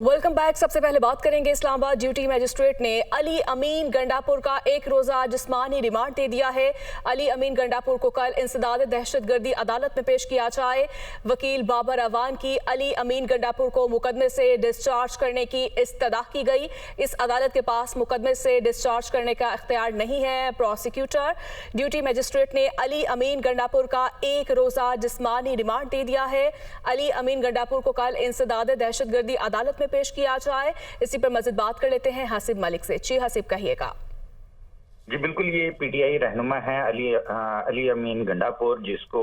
Welcome back. सबसे पहले बात करेंगे इस्लामाबाद ड्यूटी मजिस्ट्रेट ने अली अमीन गंडापुर का एक रोजा जिस्मानी रिमांड दे दिया है। अली अमीन गंडापुर को कल इंसदाद दहशतगर्दी अदालत में पेश किया जाए। वकील बाबर अवान की अली अमीन गंडापुर को मुकदमे से डिस्चार्ज करने की इस्तदा की गई। इस अदालत के पास मुकदमे से डिस्चार्ज करने का इख्तियार नहीं है। प्रोसिक्यूटर ड्यूटी मजिस्ट्रेट ने अली अमीन गंडापुर का एक रोजा जिस्मानी रिमांड दे दिया है। अली अमीन गंडापुर को कल इंसदाद दहशतगर्दी अदालत में पेश किया जाए। इसी पर मज़ीद बात कर लेते हैं हसीब मलिक से। जी हसीब, कहिएगा। जी बिल्कुल, ये पीटीआई रहनुमा है अली अमीन गंडापुर, जिसको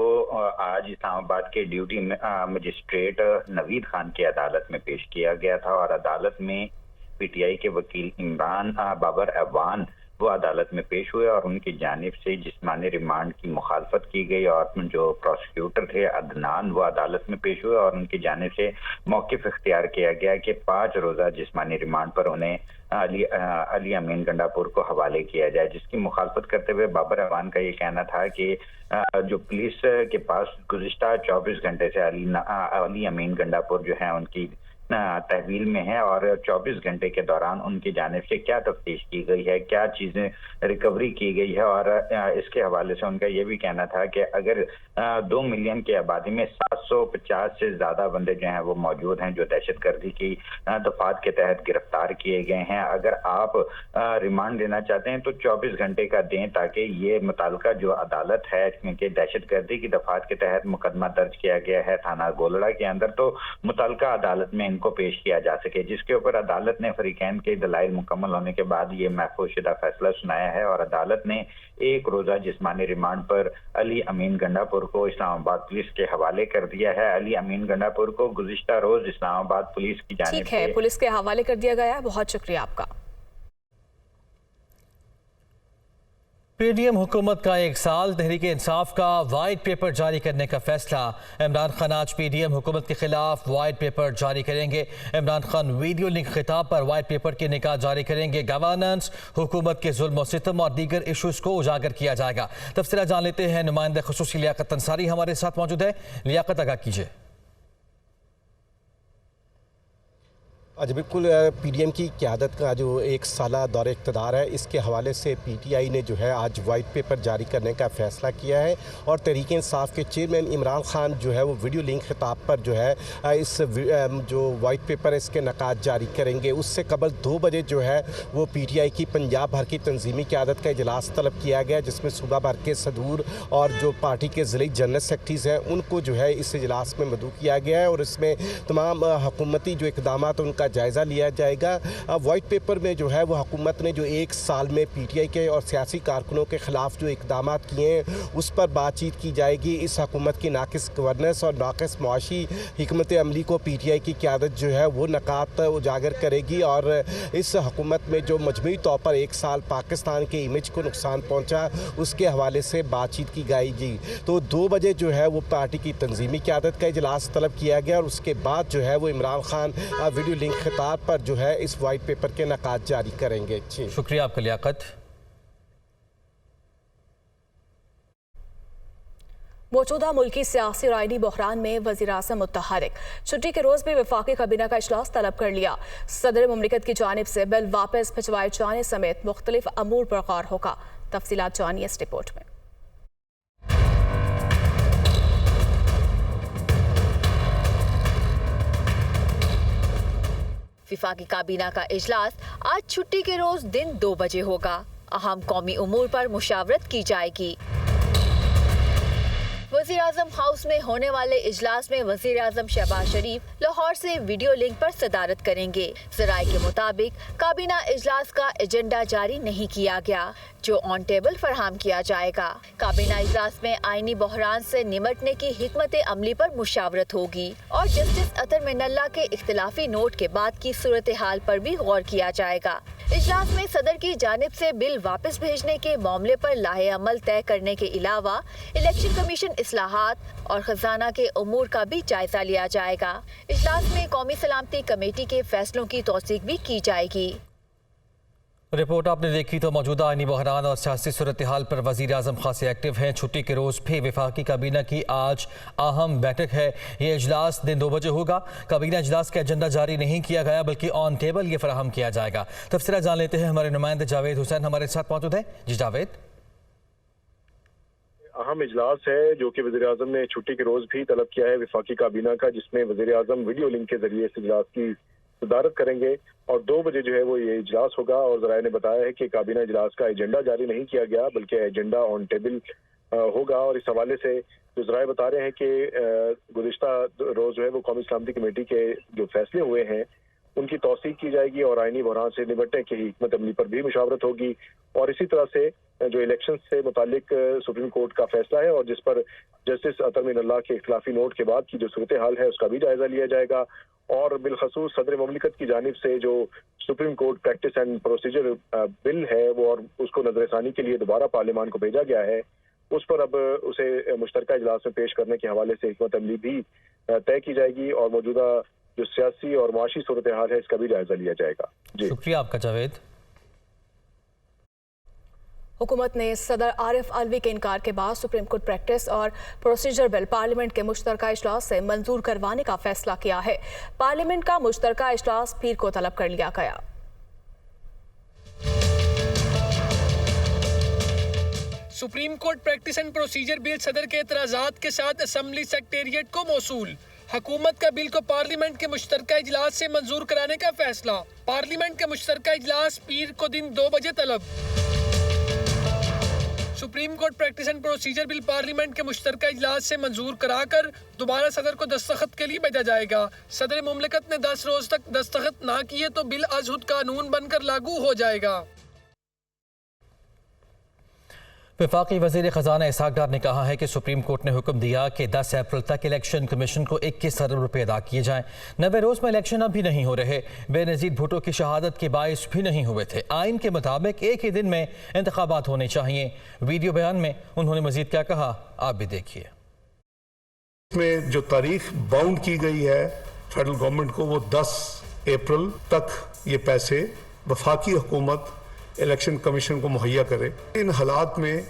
आज इस्लामाबाद के ड्यूटी मजिस्ट्रेट नवीद खान की अदालत में पेश किया गया था और अदालत में पीटीआई के वकील इमरान बाबर अवान वो अदालत में पेश हुए और उनकी जानिब से जिस्मानी रिमांड की मुखालफत की गई और जो प्रोसिक्यूटर थे अदनान वो अदालत में पेश हुए और उनकी जानिब से मौक़िफ़ इख्तियार किया गया कि 5 रोज़ा जिस्मानी रिमांड पर उन्हें अली अमीन गंडापुर को हवाले किया जाए, जिसकी मुखालफत करते हुए बाबर अवान का ये कहना था कि जो पुलिस के पास गुज़िश्ता 24 घंटे से अली अमीन गंडापुर जो है उनकी तहवील में है और 24 घंटे के दौरान उनकी जानिब से क्या तफ्तीश की गई है, क्या चीज़ें रिकवरी की गई है और इसके हवाले से उनका ये भी कहना था कि अगर 2 मिलियन की आबादी में 750 से ज़्यादा बंदे जो हैं वो मौजूद हैं जो दहशतगर्दी की दफात के तहत गिरफ्तार किए गए हैं, अगर आप रिमांड देना चाहते हैं तो 24 घंटे का दें ताकि ये मुताल्लिका जो अदालत है, क्योंकि दहशतगर्दी की दफात के तहत मुकदमा दर्ज किया गया है थाना गोलड़ा के अंदर, तो मुताल्लिका अदालत में इनको पेश किया जा सके, जिसके ऊपर अदालत ने फरीकैन के दलाइल मुकम्मल होने के बाद ये महफूज़शुदा फैसला सुनाया है और अदालत ने एक रोज़ा जिस्मानी रिमांड पर अली अमीन गंडापुर को इस्लामाबाद पुलिस के हवाले कर दिया है। अली अमीन गंडापुर को गुज़िश्ता रोज इस्लामाबाद पुलिस की जानिब से पुलिस के हवाले कर दिया गया है। बहुत शुक्रिया आपका। पीडीएम हुकूमत का 1 साल, तहरीक इंसाफ का वाइट पेपर जारी करने का फैसला। इमरान खान आज पीडीएम हुकूमत के खिलाफ वाइट पेपर जारी करेंगे। इमरान खान वीडियो लिंक खिताब पर वाइट पेपर की निकाह जारी करेंगे। गवर्नेंस, हुकूमत के जुल्म और सितम और दीगर इशूज़ को उजागर किया जाएगा। तफसीलात जान लेते हैं। नुमाइंदा खुसूसी लियाकत अंसारी हमारे साथ मौजूद है। लियाकत, आगाह कीजिए। आज बिल्कुल पीडीएम की क़यादत का जो 1 साला दौर इक़्तिदार है, इसके हवाले से पीटीआई ने जो है आज वाइट पेपर जारी करने का फ़ैसला किया है और तहरीक इंसाफ के चेयरमैन इमरान खान जो है वो वीडियो लिंक खिताब पर जो है इस जो वाइट पेपर है इसके नकात जारी करेंगे। उससे कबल 2 बजे जो है वो पीटीआई की पंजाब भर की तंजीमी क़यादत का इजलास तलब किया गया, जिसमें सूबा भर के सदूर और जो पार्टी के ज़िले जनरल सेक्रेटरीज़ हैं उनको जो है इस इजलास में मदऊ किया गया है और इसमें तमाम हुकूमती जो इक़दाम उनका जायज़ा लिया जाएगा। वाइट पेपर में जो है वो हुकूमत ने जो 1 साल में पीटीआई के और सियासी कारकुनों के ख़िलाफ़ जो इक़दाम किए हैं उस पर बातचीत की जाएगी। इस हुकूमत की नाकिस गवर्नेंस और नाकिस मुआशी हिकमत अमली को पीटीआई की क़यादत जो है वो नकात उजागर करेगी और इस हुकूमत में जो मजमूई तौर पर 1 साल पाकिस्तान के इमेज को नुकसान पहुँचा उसके हवाले से बातचीत की जाएगी। तो 2 बजे जो है वो पार्टी की तंजीमी क़यादत का इजलास तलब किया गया और उसके बाद जो है वो इमरान खान वीडियो लिंक खिताब पर जो है इस वाइट पेपर के नकात जारी करेंगे। शुक्रिया आपका लियाकत। मौजूदा मुल्की सियासी और आईनी बहरान में वज़ीर-ए-आज़म मुतहरिक छुट्टी के रोज भी वफाकी काबीना का इजलास तलब कर लिया। सदर मुमलिकत की जानिब से बिल वापस भिजवाए जाने समेत मुख्तलिफ अमूर पर गौर होगा। तफसीलात जानिए इस रिपोर्ट में। वफाकी काबीना का इजलास आज छुट्टी के रोज दिन 2 बजे होगा। अहम कौमी उमूर पर मुशावरत की जाएगी। वज़ीर-ए-आज़म हाउस में होने वाले इजलास में वज़ीर-ए-आज़म शहबाज शरीफ लाहौर से वीडियो लिंक पर सदारत करेंगे। ज़राए के मुताबिक काबीना इजलास का एजेंडा जारी नहीं किया गया, जो ऑन टेबल फरहम किया जाएगा। काबीना इजलास में आईनी बहरान से निमटने की हिकमत अमली पर मुशावरत होगी और जस्टिस अतर मिनल्ला के इख्तिलाफी नोट के बाद की सूरत हाल पर भी गौर किया जाएगा। इजलास में सदर की जानिब से बिल वापस भेजने के मामले पर लाहे अमल तय करने के अलावा इलेक्शन कमीशन इस्लाहात और खजाना के उमूर का भी जायजा लिया जाएगा। इजलास में कौमी सलामती कमेटी के फैसलों की तौसीक भी की जाएगी। रिपोर्ट आपने देखी तो मौजूदा आईनी बहरान और सियासी सूरत हाल पर वज़ीर आज़म खासे एक्टिव हैं। छुट्टी के रोज़ भी वफाकी काबीना की आज अहम बैठक है। ये इजलास दिन 2 बजे होगा। काबीना इजलास का एजेंडा जारी नहीं किया गया बल्कि ऑन टेबल ये फराहम किया जाएगा। तफसीलात जान लेते हैं, हमारे नुमाइंदे जावेद हुसैन हमारे साथ मौजूद हैं। जी जावेद, अहम इजलास है जो कि वज़ीर आज़म ने छुट्टी के रोज भी तलब किया है वफाकी काबीना का, जिसमें वज़ीर आज़म वीडियो लिंक के जरिए इस इजलास की सदारत करेंगे और 2 बजे जो है वो ये इजलास होगा। और जराए ने बताया है कि काबीना इजलास का एजेंडा जारी नहीं किया गया बल्कि एजेंडा ऑन टेबल होगा। और इस हवाले से जो जराए बता रहे हैं कि गुज़िश्ता रोज जो है वो कौमी सलामती कमेटी के जो फैसले हुए हैं उनकी तौसीक की जाएगी और आईनी बहरान से निपटने की हिकमत अमली पर भी मुशावरत होगी। और इसी तरह से जो इलेक्शन से मुतालिक सुप्रीम कोर्ट का फैसला है और जिस पर जस्टिस अतर मीनल्लाह के इख्तिलाफी नोट के बाद की जो सूरत हाल है उसका भी जायजा लिया जाएगा। और बिलखसूस सदर ममलिकत की जानिब से जो supreme court practice and procedure bill है वो और उसको नजरसानी के लिए दोबारा पार्लियामान को भेजा गया है, उस पर अब उसे मुश्तरका इजलास में पेश करने के हवाले से हिकमत अमली भी तय की जाएगी और मौजूदा जो सियासी और माशी सूरत हाल है इसका भी जायजा लिया जाएगा। जी शुक्रिया आपका जावेद। हुकूमत ने सदर आरिफ अलवी के इनकार के बाद सुप्रीम कोर्ट प्रैक्टिस और प्रोसीजर बिल पार्लियामेंट के मुश्तरका इजलास से मंजूर करवाने का फैसला किया है। पार्लियामेंट का मुश्तरका इजलास पीर को तलब कर लिया गया। Supreme court practice and procedure bill सदर के एतराजात के साथ असम्बली सेक्रेटेरिएट को मौसूल। हुकूमत का बिल को पार्लियामेंट के मुश्तरका इजलास से मंजूर कराने का फैसला। पार्लियामेंट का मुश्तरका इजलास पीर को दिन 2 बजे तलब। Supreme court practice and procedure bill parliament के मुश्तरका इजलास से मंजूर कराकर दोबारा सदर को दस्तखत के लिए भेजा जाएगा। सदर मुमलिकत ने 10 रोज तक दस्तखत ना किए तो बिल अजहुद कानून बनकर लागू हो जाएगा। वफाकी वज़ीर ख़जाना इसहाक़ डार ने कहा है कि सुप्रीम कोर्ट ने हुक्म दिया कि 10 अप्रैल तक इलेक्शन कमीशन को 21 अरब रुपये अदा किए जाएं। 90 रोज़ में इलेक्शन अब भी नहीं हो रहे। बेनज़ीर भुट्टो की शहादत के बाइस भी नहीं हुए थे। आइन के मुताबिक एक ही दिन में इंतखाबात होने चाहिए। वीडियो बयान में उन्होंने मज़ीद क्या कहा आप भी देखिए। इसमें जो तारीख बाउंड की गई है फेडरल गवर्नमेंट को वो 10 अप्रैल तक ये पैसे वफाकी हुकूमत इलेक्शन कमीशन को मुहैया करे। इन हालात में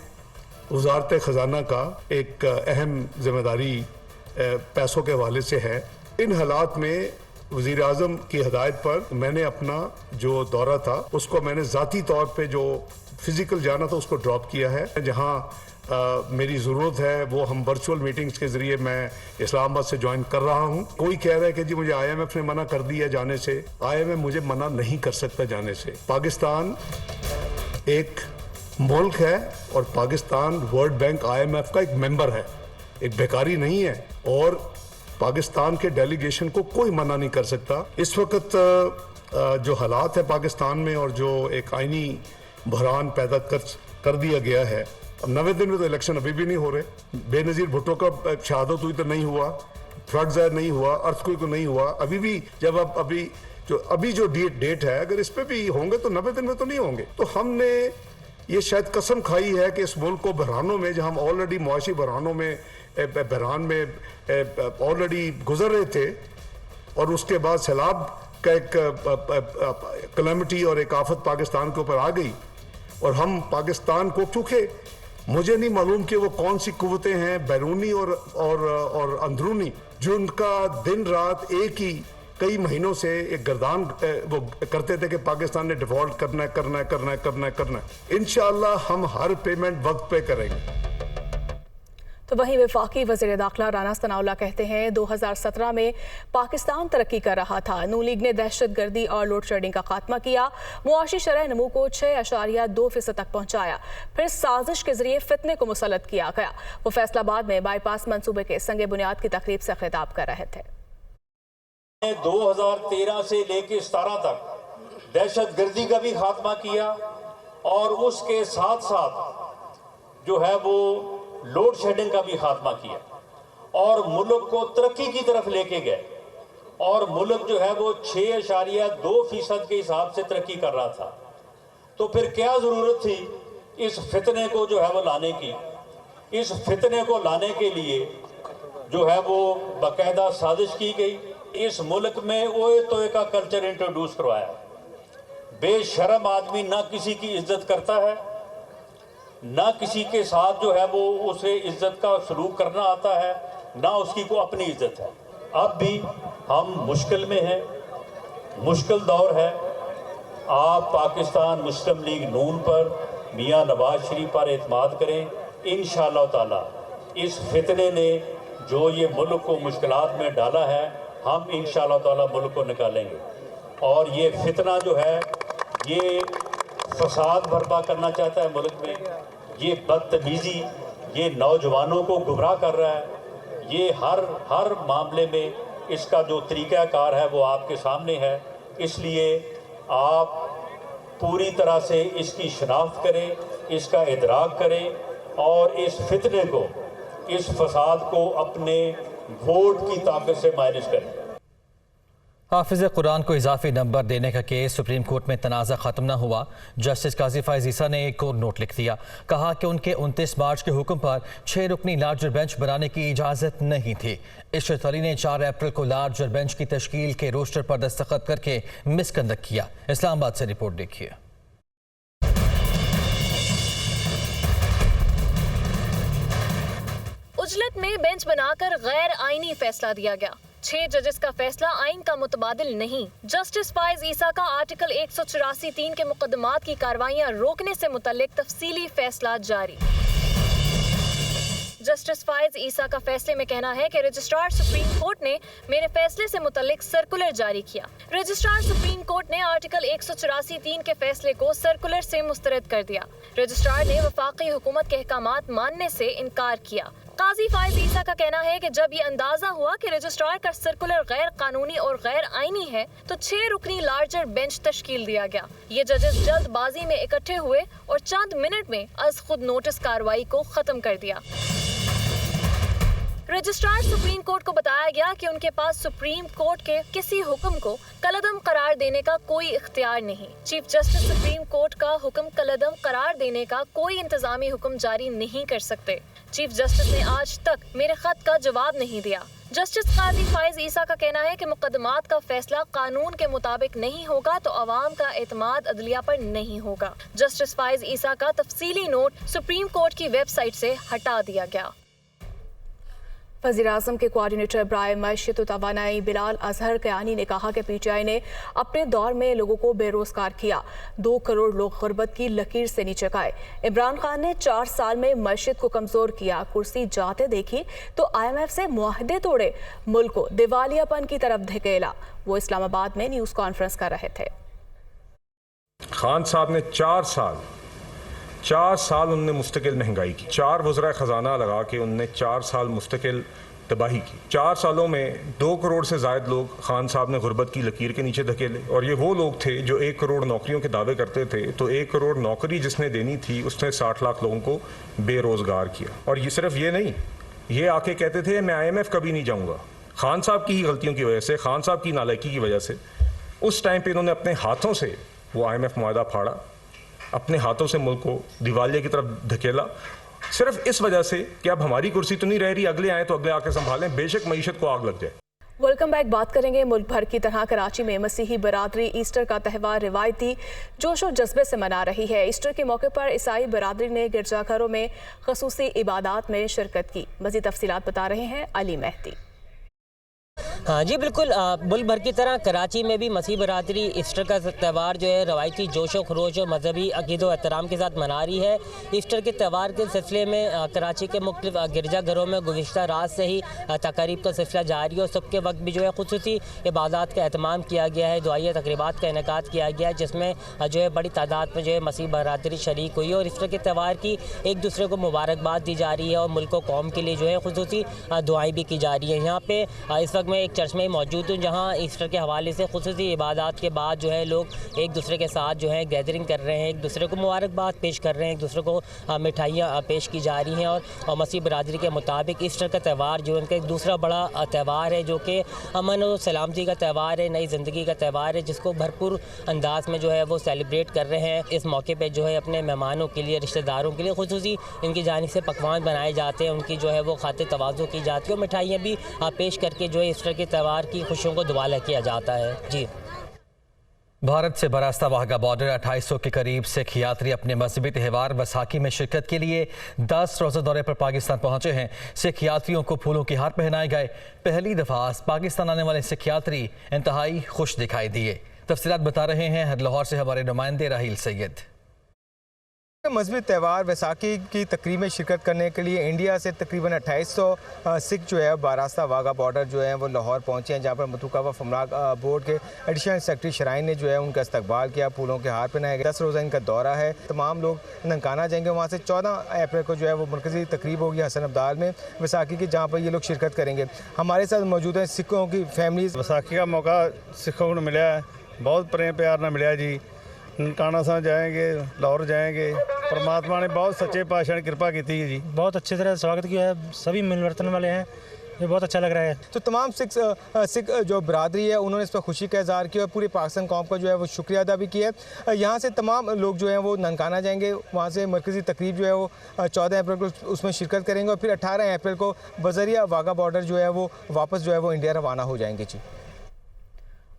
वजारत ख़जाना का एक अहम जिम्मेदारी पैसों के हवाले से है। इन हालात में वज़ीर आज़म की हिदायत पर मैंने अपना जो दौरा था उसको मैंने ज़ाती तौर पे जो फिज़िकल जाना था उसको ड्रॉप किया है। जहाँ मेरी ज़रूरत है वो हम वर्चुअल मीटिंग्स के ज़रिए मैं इस्लामाबाद से ज्वाइन कर रहा हूँ। कोई कह रहा है कि जी मुझे IMF ने मना कर दिया जाने से। IMF मुझे मना नहीं कर सकता जाने से। पाकिस्तान एक मुल्क है और पाकिस्तान वर्ल्ड बैंक IMF का एक मेंबर है, एक बेकारी नहीं है और पाकिस्तान के डेलीगेशन को कोई मना नहीं कर सकता। इस वक्त जो हालात है पाकिस्तान में और जो एक आइनी बहरान पैदा कर दिया गया है, अब 90 दिन में तो इलेक्शन अभी भी नहीं हो रहे। बेनज़ीर भुट्टो का शहादत हुई तो नहीं हुआ, फ्लड ज़ाहिर नहीं हुआ, अर्थक्वेक तो नहीं हुआ। अभी भी जब अब अभी जो डेट है अगर इस पे भी होंगे तो 90 दिन में तो नहीं होंगे। तो हमने ये शायद कसम खाई है कि इस मुल्क को बहरानों में, जहाँ हम ऑलरेडी मुआशी बहरानों में बहरान में ऑलरेडी गुजर रहे थे और उसके बाद सैलाब का एक कलेमिटी और एक आफत पाकिस्तान के ऊपर आ गई और हम पाकिस्तान को, चूँकि मुझे नहीं मालूम कि वो कौन सी कुव्वतें हैं बैरूनी और अंदरूनी जो उनका दिन रात एक ही कई महीनों से एक गर्दान वो करते थे कि पाकिस्तान ने डिफॉल्ट करना है। इंशाअल्लाह हम हर पेमेंट वक्त पे करेंगे। तो वहीं वफाकी वज़ीर दाखिला राना सनाउल्लाह कहते हैं 2017 में पाकिस्तान तरक्की कर रहा था। नून लीग ने दहशतगर्दी और लोड शेडिंग का खात्मा किया, मुआशी शरह नमू को 6.2% तक पहुंचाया, फिर साजिश के जरिए फितने को मुसल्लत किया गया। वो फैसलाबाद में बाईपास मंसूबे के संगे बुनियाद की तकरीब से खिताब कर रहे थे। 2013 से लेकर 17 तक दहशतगर्दी का भी खात्मा किया और उसके साथ साथ जो है वो लोड शेडिंग का भी खात्मा किया और मुल्क को तरक्की की तरफ लेके गए और मुल्क जो है वो 6.2% के हिसाब से तरक्की कर रहा था। तो फिर क्या ज़रूरत थी इस फितने को जो है वो लाने की। इस फितने को लाने के लिए जो है वो बाकायदा साजिश की गई। इस मुल्क में ओए तोए का कल्चर इंट्रोड्यूस करवाया बेशर्म आदमी ना किसी की इज्जत करता है, ना किसी के साथ जो है वो उसे इज्जत का सलूक करना आता है, ना उसकी को अपनी इज्जत है। अब भी हम मुश्किल में हैं, मुश्किल दौर है। आप पाकिस्तान मुस्लिम लीग नून पर, मियां नवाज शरीफ पर एतमाद करें। इंशाअल्लाह ताला इस फितने ने जो ये मुल्क को मुश्किलात में डाला है, हम इंशाअल्लाह ताला मुल्क को निकालेंगे। और ये फितना जो है ये फसाद बर्पा करना चाहता है मुल्क में, ये बदतमीज़ी, ये नौजवानों को गुमराह कर रहा है। ये हर मामले में इसका जो तरीक़ाकार है वो आपके सामने है। इसलिए आप पूरी तरह से इसकी शनाख्त करें, इसका इदराक करें और इस फितने को, इस फसाद को अपने वोट की ताकत से माइनस करें। हाफिज़ कुरान को इजाफी नंबर देने का केस सुप्रीम कोर्ट में तनाज़ा ख़त्म न हुआ। जस्टिस काजी फ़ाइज़ ईसा ने एक और नोट लिख दिया। कहा कि उनके 29 मार्च के हुक्म पर 6 रुकनी लार्जर बेंच बनाने की इजाज़त नहीं थी। इशरत अली ने 4 अप्रैल को लार्जर बेंच की तश्कील के रोस्टर पर दस्तखत करके मिसकंडक्ट किया। इस्लामाबाद से रिपोर्ट देखिए। उजलत में बेंच बनाकर गैर आईनी फैसला दिया गया। 6 जजेस का फैसला आइन का मुतबादिल नहीं। जस्टिस फ़ाइज़ ईसा का आर्टिकल 184(3) के मुकदमात की कार्रवाइयां रोकने से मुतल्लिक तफसीली फैसला जारी। जस्टिस फ़ाइज़ ईसा का फैसले में कहना है कि रजिस्ट्रार सुप्रीम कोर्ट ने मेरे फैसले से मुतल्लिक सर्कुलर जारी किया। रजिस्ट्रार सुप्रीम कोर्ट ने आर्टिकल 184(3) के फैसले को सर्कुलर से मुस्तरद कर दिया। रजिस्ट्रार ने वफाकी हुकूमत के अहकामात मानने से इनकार किया। काजी फ़ाइज़ ईसा का कहना है कि जब ये अंदाजा हुआ कि रजिस्ट्रार का सर्कुलर गैर कानूनी और गैर आईनी है तो 6 रुकनी लार्जर बेंच तश्कील दिया गया। ये जजेस जल्दबाजी में इकट्ठे हुए और चंद मिनट में अज खुद नोटिस कार्रवाई को खत्म कर दिया। रजिस्ट्रार सुप्रीम कोर्ट को बताया गया कि उनके पास सुप्रीम कोर्ट के किसी हुक्म को कलअदम करार देने का कोई इख्तियार नहीं। चीफ जस्टिस सुप्रीम कोर्ट का हुक्म कलअदम करार देने का कोई इंतजामी हुक्म जारी नहीं कर सकते। चीफ जस्टिस ने आज तक मेरे खत का जवाब नहीं दिया। जस्टिस काजी फ़ाइज़ ईसा का कहना है कि मुकदमात का फैसला कानून के मुताबिक नहीं होगा तो अवाम का एतमाद अदलिया पर नहीं होगा। जस्टिस फ़ाइज़ ईसा का तफसीली नोट सुप्रीम कोर्ट की वेबसाइट से हटा दिया गया। वज़ीर-ए-आज़म के कोऑर्डिनेटर बराए मईशत व तवानाई बिलाल अजहर कयानी ने कहा कि पीटीआई ने अपने दौर में लोगों को बेरोजगार किया। 2 करोड़ लोग गुर्बत की लकीर से नीचे आए। इमरान खान ने 4 साल में मईशत को कमजोर किया, कुर्सी जाते देखी तो IMF से मुआहदे तोड़े, मुल्क को दिवालियापन की तरफ धकेला। वो इस्लामाबाद में न्यूज़ कॉन्फ्रेंस कर रहे थे। खान साहब ने 4 साल उनने मुस्तकिल महंगाई की, 4 वज़रा ख़जाना लगा के उनने 4 साल मुस्तकिल तबाही की। 4 सालों में 2 करोड़ से ज़ायद लोग खान साहब ने गुर्बत की लकीर के नीचे धकेले। और ये वो लोग थे जो 1 करोड़ नौकरियों के दावे करते थे, तो 1 करोड़ नौकरी जिसने देनी थी उसने 60 लाख लोगों को बेरोज़गार किया। और ये सिर्फ ये नहीं, ये आके कहते थे मैं IMF कभी नहीं जाऊँगा। खान साहब की ही गलतियों की वजह से, खान साहब की नालायकी की वजह से उस टाइम पर इन्होंने अपने हाथों से वो IMF मुआहदा फाड़ा, अपने हाथों से मुल्क को दिवालिया की तरफ धकेला, सिर्फ इस वजह से कि अब हमारी कुर्सी तो नहीं रह रही, अगले आए तो अगले आके संभालें, बेशक मईशत को आग लग जाए। Welcome back. बात करेंगे मुल्क भर की तरह कराची में मसीही बरादरी ईस्टर का त्यौहार रिवायती जोश और जज्बे से मना रही है। ईस्टर के मौके पर ईसाई बरादरी ने गिरजाघरों में खसूसी इबादत में शिरकत की। मज़ीद तफसीलात बता रहे हैं अली मेहदी। हाँ जी बिल्कुल, मुल्क भर की तरह कराची में भी मसीह बरादरी ईस्टर का त्यौहार जो है रवायती जोश व खरोश और मजहबी अक़ीद व एहतराम के साथ मना रही है। ईस्टर के त्यौहार के सिलसिले में कराची के मुख्तलिफ गिरजाघरों में गुज़िश्ता रात से ही तक़रीब का सिलसिला जारी है और सुबह के वक्त भी जो है खुसूसी इबादत का एहतमाम किया गया है, दुआई तक़रीबात का इनेकाद किया गया है, जिसमें जो है बड़ी तादाद में जो है मसीह बरादरी शरीक हुई और ईस्टर के त्यौहार की एक दूसरे को मुबारकबाद दी जा रही है और मुल्क व कौम के लिए जो है खुसूसी दुआएँ भी की जा रही हैं। यहाँ पे इस वक्त मैं एक चर्च में मौजूद हूँ जहाँ ईस्टर के हवाले से खुसूसी इबादत के बाद जो है लोग एक दूसरे के साथ जो है गैदरिंग कर रहे हैं, एक दूसरे को मुबारकबाद पेश कर रहे हैं, एक दूसरे को मिठाइयाँ पेश की जा रही हैं। और मसीह बरादरी के मुताबिक ईस्टर का त्यौहार जो उनका एक दूसरा बड़ा त्यौहार है, जो कि अमन और सलामती का त्यौहार है, नई ज़िंदगी का त्यौहार है, जिसको भरपूर अंदाज में जो है वो सेलिब्रेट कर रहे हैं। इस मौके पर जो है अपने मेहमानों के लिए, रिश्तेदारों के लिए खुसूसी इनकी जानिब से पकवान बनाए जाते हैं, उनकी जो है वो खातिर तवाज़ु की जाती है और मिठाइयाँ भी पेश करके जो है ईस्टर के त्यौहार की खुशियों को दुबाला किया जाता है। जी भारत से बरास्ता वाघा बॉर्डर 2800 के करीब सिख यात्री अपने मजहबी त्यौहार बैसाखी में शिरकत के लिए 10 रोज़ा दौरे पर पाकिस्तान पहुंचे हैं। सिख यात्रियों को फूलों के हार पहनाए गए। पहली दफ़ा पाकिस्तान आने वाले सिख यात्री इंतहाई खुश दिखाई दिए। तफसीलात बता रहे हैं लाहौर से हमारे नुमाइंदे राहील सैयद। मजहबी त्यौहार बैसाखी की तकरीब में शिरकत करने के लिए इंडिया से तकरीबन 2800 सिख जो है बरास्ता वाघा बॉर्डर जो है वो लाहौर पहुंचे हैं, जहां पर मतूका वफ़ अमलाक बोर्ड के एडिशनल सेक्रेटरी शराइन ने जो है उनका इस्तकबाल किया, फूलों के हार पहनाए गए। 10 रोज़ा इनका दौरा है। तमाम लोग ननकाना जाएंगे। वहाँ से 14 अप्रैल को जो है वो मरकज़ी तकरीब होगी हसन अब्दाल में बैसाखी की, जहाँ पर ये लोग शिरकत करेंगे। हमारे साथ मौजूद हैं सिखों की फैमिलीज। बैसाखी का मौका सिखों को मिला है, बहुत प्रेम प्यार ना मिला जी। ननकाना साहब जाएंगे, लाहौर जाएंगे। परमात्मा ने बहुत सच्चे पातशाह ने कृपा की थी जी। बहुत अच्छी तरह स्वागत किया है, सभी मिलवर्तन वाले हैं, ये बहुत अच्छा लग रहा है। तो तमाम सिख जो बरादरी है उन्होंने इस पर खुशी का इजहार किया और पूरे पाकिस्तान कौम का जो है वो शुक्रिया अदा भी किया है। यहाँ से तमाम लोग जो हैं वो ननकाना जाएंगे। वहाँ से मरकज़ी तकरीब जो है वो 14 अप्रैल को उसमें शिरकत करेंगे और फिर 18 अप्रैल को बजरिया वाघा बॉर्डर जो है वो वापस जो है वो इंडिया रवाना हो जाएंगे जी।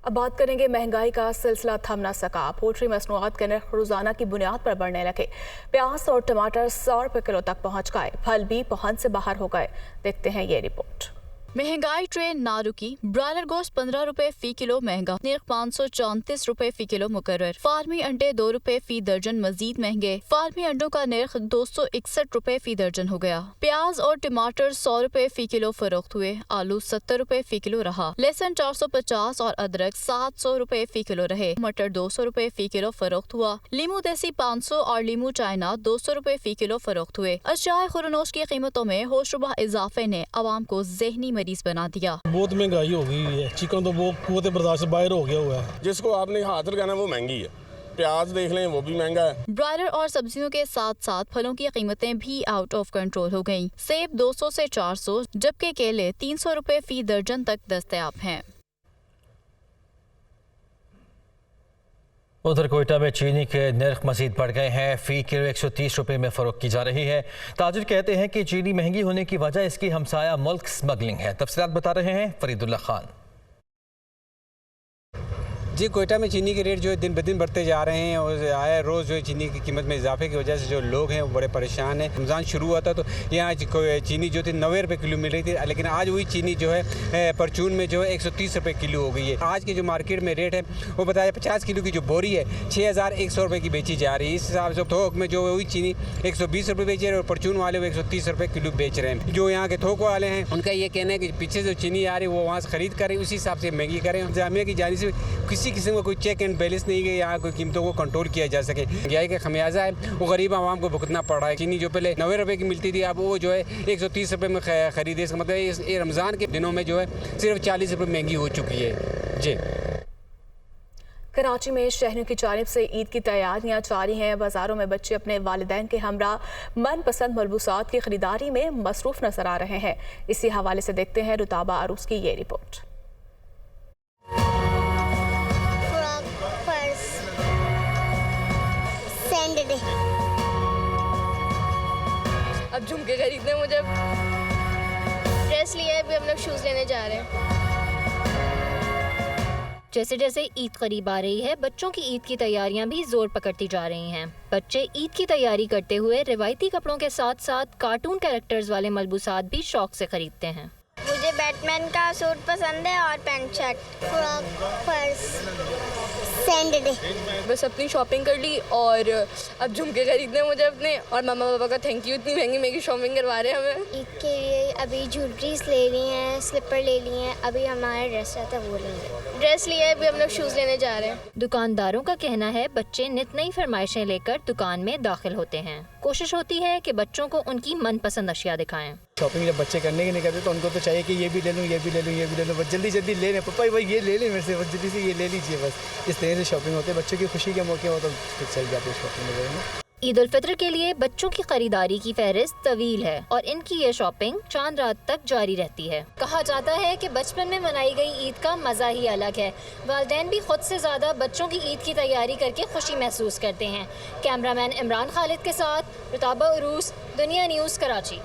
अब बात करेंगे महंगाई का सिलसिला थम न सका। पोल्ट्री मसनूआत के नर्ख रोजाना की बुनियाद पर बढ़ने लगे। प्याज और टमाटर 100 रुपये किलो तक पहुंच गए। फल भी पहुंच से बाहर हो गए। देखते हैं ये रिपोर्ट। महंगाई ट्रेन ना रुकी। ब्रॉयलर गोश्त 15 रुपए फी किलो महंगा, निर्ख 534 रुपए फी किलो मुकर्रर। फार्मी अंडे 2 रुपए फी दर्जन मजीद महंगे। फार्मी अंडों का निर्ख 261 रुपए फी दर्जन हो गया। प्याज और टमाटर 100 रुपए फी किलो फरोख्त हुए। आलू 70 रुपए फी किलो रहा। लहसुन 450 और अदरक 700 रुपए फी किलो रहे। मटर 200 रुपए फी किलो फरोख्त हुआ। लीमू देसी 500 और लीमू चाइना 200 रुपए फी किलो फरोख्त हुए। अशियाए खुरनोश की कीमतों में होशरुबा इजाफे ने आवाम को जहनी बना दिया। बहुत महंगाई हो गई है, चिकन तो वो कुव्वत बर्दाश्त से बाहर हो गया हुआ है। जिसको आपने हाथ लगाना वो महंगी है। प्याज देख लें वो भी महंगा है। ब्रॉयलर और सब्जियों के साथ साथ फलों की कीमतें भी आउट ऑफ कंट्रोल हो गईं। सेब 200 से 400 जबकि केले 300 रुपए फी दर्जन तक दस्तयाब हैं। उधर कोयटा में चीनी के नर्ख मजीद बढ़ गए हैं। फी किलो 130 रुपये में फरोख्त की जा रही है। ताजिर कहते हैं कि चीनी महंगी होने की वजह इसकी हमसाया मुल्क स्मगलिंग है। तफसीलात बता रहे हैं फरीदुल्लाह खान। जी, कोयटा में चीनी के रेट जो है दिन ब दिन बढ़ते जा रहे हैं और आया रोज़ जो है चीनी की कीमत में इजाफे की वजह से जो लोग हैं वो बड़े परेशान हैं। रमज़ान शुरू हुआ था तो यहाँ चीनी जो थी 90 रुपये किलो मिल रही थी, लेकिन आज वही चीनी जो है परचून में जो है 130 रुपये किलो हो गई है। आज के जो मार्केट में रेट है वो बताया 50 किलो की जो बोरी है 6100 रुपये की बेची जा रही है। इस हिसाब से थोक में जो वही चीनी 120 रुपये बेच रहे हैं और परचून वाले वो 130 रुपये किलो बेच रहे हैं। जो यहाँ के थोक वाले हैं उनका ये कहना है कि पीछे जो चीनी आ रही है वो वहाँ से खरीद करें, उसी हिसाब से महंगी करें। जामिया की जानी से किसी किस्म का कोई चेक एंड बैलेंस नहीं है, यहाँ कोई कीमतों को कंट्रोल किया जा सके। महंगाई का खमियाजा है वो गरीब आवाम को भुगतना पड़ रहा है। चीनी जो पहले 90 रुपये की मिलती थी अब वो जो है 130 रुपये में खरीदे। इसका मतलब ये रमज़ान के दिनों में जो है सिर्फ 40 रुपये महंगी हो चुकी है। जी, कराची में शहरियों की जानिब से ईद की तैयारियां जारी हैं। बाजारों में बच्चे अपने वालिदैन के हमरा मनपसंद मलबूसात की खरीदारी में मसरूफ नजर आ रहे हैं। इसी हवाले से देखते हैं रुताबा अरूस की ये रिपोर्ट। अब झुमके खरीदने, मुझे ड्रेस लिया है, अभी हम लोग शूज लेने जा रहे हैं। जैसे जैसे ईद करीब आ रही है बच्चों की ईद की तैयारियां भी जोर पकड़ती जा रही हैं। बच्चे ईद की तैयारी करते हुए रिवायती कपड़ों के साथ साथ कार्टून कैरेक्टर्स वाले मलबूसात भी शौक से खरीदते हैं। मुझे बैटमैन का सूट पसंद है और pant shirt, frock, purse, sandal. बस अपनी शॉपिंग कर ली और अब झुमके खरीदने मुझे अपने, और मम्मा पापा का थैंक यू, इतनी महंगी महंगी शॉपिंग करवा रहे हैं हमें। ईद के लिए अभी ज्वेलरीज ले ली हैं, स्लीपर ले ली हैं, अभी हमारा ड्रेस रहता है वो लेंगे। ड्रेस लिया है, अभी हम लोग शूज़ लेने जा रहे हैं। दुकानदारों का कहना है बच्चे नित नई फरमाइशें लेकर दुकान में दाखिल होते हैं। कोशिश होती है कि बच्चों को उनकी मनपसंद अशिया दिखाएं। शॉपिंग जब बच्चे करने की नहीं करते तो उनको तो चाहिए कि ये भी ले लूँ, ये भी ले लूँ, ये भी ले लूँ, बस जल्दी जल्दी ले लें। पापा भाई ये ले लें मेरे से, बस जल्दी से ये ले लीजिए। बस इस तरह से शॉपिंग होती है। बच्चों की खुशी के मौके हो तो चल जाते हैं शॉपिंग वगैरह में। ईद उल फितर के लिए बच्चों की खरीदारी की फहरिस्त तवील है और इनकी ये शॉपिंग चांद रात तक जारी रहती है। कहा जाता है कि बचपन में मनाई गई ईद का मज़ा ही अलग है। वालिदैन भी खुद से ज़्यादा बच्चों की ईद की तैयारी करके खुशी महसूस करते हैं। कैमरामैन इमरान खालिद के साथ रुताबा अरूस, दुनिया न्यूज़, कराची।